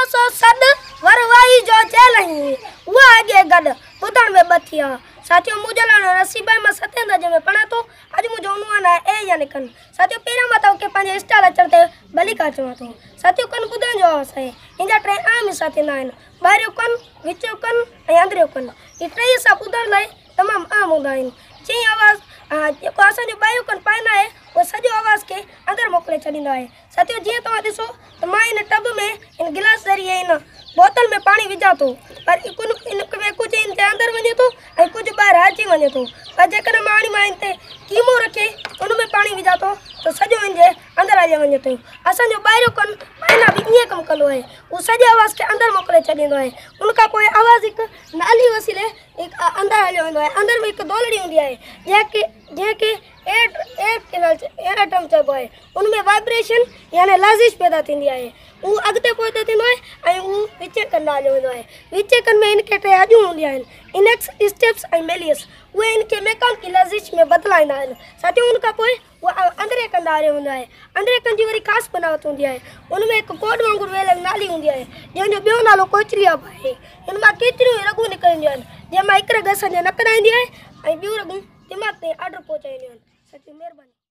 सो सद वरवाई जो चेलही वो आगे गड बुधन में बथिया साथियों मुझे लानो नसीबा में सतेंदा जे में पणा तो आज मुझे उनवान है ए या निकन साथियों पेरा बताओ के पंजे स्टाइल चलते भली का चवा तो साथियों कन बुधन जो है इंजा ट्रे आम साथी ना है बाहर कन विचो कन ए अंदर कन ये ट्रे सा बुधन लाए तमाम आम होंदा है जी आवाज को असा जो बायो कन पाइना है वो सजो आवाज के अंदर मोकले चलींदा है साथियों जी तो दिसो तो मां इन टब में इन गिलास जरिए इन बोतल में पानी विझा तो पर इन में कुछ इन अंदर वने तो ए कुछ बाहर आची वने तो पर जेकर माणी मां इन ते कीमो रखे उन में पानी विझा तो सजो इन जे अंदर आ वने तो असा जो बाहर कन पाइना भी ये कम कलो है वो सजे आवाज के अंदर मोकले चलींदो है उनका कोई आवाज एक नाली वसीले एक अंदर आ वेंदो है अंदर में एक दोलड़ी हुंदी है जेके एटम चइबो है उनमें वाइब्रेशन यानी लज़िश पैदा थींदी है वो अगते पोते थींदो है ऐं वो विचे कन हलियो वेंदो है विचे कन में इनके टे अजूं हूंदियूं आहिनि इनेक्स स्टेप्स ऐं मेलियस उहे इनके मेकान की लज़िश में बदलाईंदा आहिनि साथियों उनखां पोइ वो अंदरे कन हलियो वेंदो आहे अंदरे कन जी वरी ख़ासि बनावट हूंदी आहे उनमें हिकु कोड वांगुरु वेल नाली हूंदी आहे जंहिंजो ॿियो नालो कोचरिया बि आहे हिन मां केतिरियूं रगूं निकिरंदियूं आहिनि जंहिंमां हिकु रग असांजे नक ईंदी आहे ऐं ॿियूं रगूं दिमाग़ ते ऑर्डर पहुचाईंदियूं आहिनि साथियों महिरबानी।